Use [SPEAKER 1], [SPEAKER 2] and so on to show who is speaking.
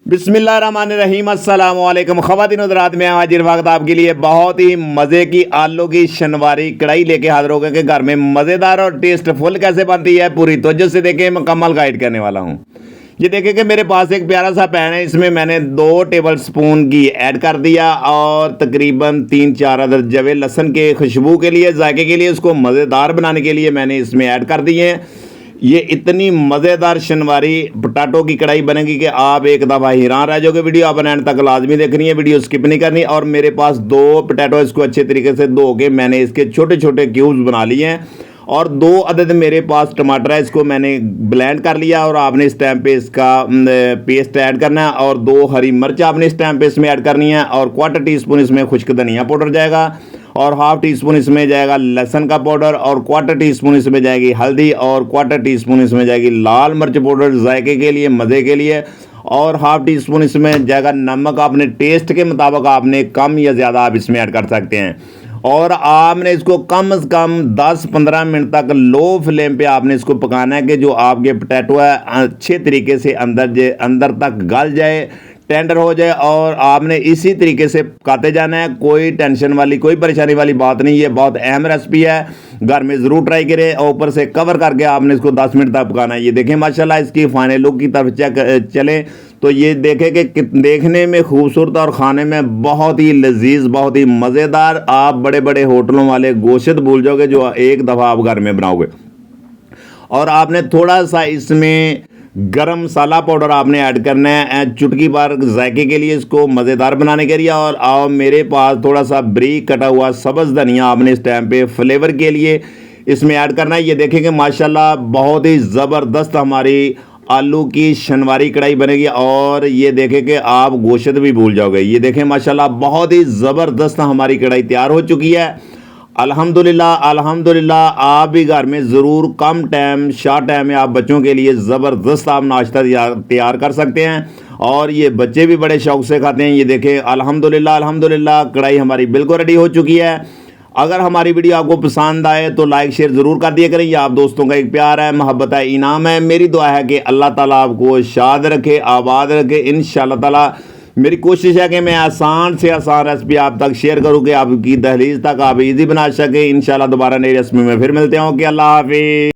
[SPEAKER 1] बिस्मिल्लाहिर्रहमानिर्रहीम अस्सलाम वालेकुम ख़वातीन हज़रात, मैं हाजिर वक्त आपके लिए बहुत ही मज़े की आलू की शनवारी कढ़ाई लेके हाजिर हो गए कि घर में मज़ेदार और टेस्टफुल कैसे बनती है पूरी तवज्जो से देखें, मुकम्मल गाइड करने वाला हूँ। ये देखें कि मेरे पास एक प्यारा सा पैन है, इसमें मैंने 2 टेबल स्पून घी ऐड कर दिया और तकरीबन 3-4 अदद जवे लहसुन के खुशबू के लिए, जायके के लिए, उसको मज़ेदार बनाने के लिए मैंने इसमें ऐड कर दिए हैं। ये इतनी मज़ेदार शनवारी पोटैटो की कढ़ाई बनेगी कि आप एक दफ़ा हैरान रह जाओगे। वीडियो आप एंड तक लाजमी देखनी है, वीडियो स्किप नहीं करनी। और मेरे पास 2 पोटैटो, इसको अच्छे तरीके से धो के मैंने इसके छोटे छोटे क्यूब्स बना लिए हैं। और 2 अदद मेरे पास टमाटर है, इसको मैंने ब्लेंड कर लिया और आपने इस टाइम पे इसका पेस्ट ऐड करना है। और 2 हरी मिर्च आपने इस टाइम पे इसमें ऐड करनी है। और 1/4 टीस्पून इसमें खुश्क धनिया पाउडर जाएगा और 1/2 टीस्पून इसमें जाएगा लहसुन का पाउडर और 1/4 टीस्पून इसमें जाएगी हल्दी और 1/4 टीस्पून इसमें जाएगी लाल मिर्च पाउडर जायके के लिए, मज़े के लिए। और 1/2 टीस्पून इसमें जाएगा नमक, अपने टेस्ट के मुताबिक आपने कम या ज़्यादा आप इसमें ऐड कर सकते हैं। और आपने इसको कम से कम 10-15 मिनट तक लो फ्लेम पे आपने इसको पकाना है कि जो आपके पोटैटो है अच्छे तरीके से अंदर तक गल जाए, टेंडर हो जाए। और आपने इसी तरीके से पकाते जाना है, कोई टेंशन वाली, कोई परेशानी वाली बात नहीं। ये बहुत अहम रेसिपी है, घर में ज़रूर ट्राई करें। और ऊपर से कवर करके आपने इसको 10 मिनट तक पकाना है। ये देखें माशाल्लाह इसकी फाइनल लुक की तरफ चलें तो ये देखें कि देखने में खूबसूरत और खाने में बहुत ही लजीज, बहुत ही मज़ेदार। आप बड़े बड़े होटलों वाले गोश्त भूल जाओगे जो एक दफ़ा आप घर में बनाओगे। और आपने थोड़ा सा इसमें गरम मसाला पाउडर आपने ऐड करना है चुटकी भर जायके के लिए, इसको मज़ेदार बनाने के लिए। और मेरे पास थोड़ा सा बारीक कटा हुआ सब्ज़ धनिया आपने इस टाइम पे फ्लेवर के लिए इसमें ऐड करना है। ये देखेंगे माशाल्लाह बहुत ही ज़बरदस्त हमारी आलू की शनवारी कढ़ाई बनेगी। और ये देखें कि आप गोश्त भी भूल जाओगे। ये देखें माशाल्लाह बहुत ही ज़बरदस्त हमारी कढ़ाई तैयार हो चुकी है। अल्हम्दुलिल्लाह अल्हम्दुलिल्लाह। आप भी घर में ज़रूर कम टाइम, शॉर्ट टाइम में आप बच्चों के लिए ज़बरदस्त आप नाश्ता तैयार कर सकते हैं। और ये बच्चे भी बड़े शौक़ से खाते हैं। ये देखें अल्हम्दुलिल्लाह अल्हम्दुलिल्लाह कढ़ाई हमारी बिल्कुल रेडी हो चुकी है। अगर हमारी वीडियो आपको पसंद आए तो लाइक शेयर ज़रूर कर दिया करें। ये आप दोस्तों का एक प्यार है, मोहब्बत है, इनाम है। मेरी दुआ है कि अल्लाह ताला आपको शाद रखे, आबाद रखे इंशाअल्लाह ताला। मेरी कोशिश है कि मैं आसान से आसान रेसिपी आप तक शेयर करूँ कि आपकी दहलीज तक आप इजी बना सकें। इंशाल्लाह दोबारा नई रेसिपी में फिर मिलते हैं। ओके, अल्लाह हाफिज़।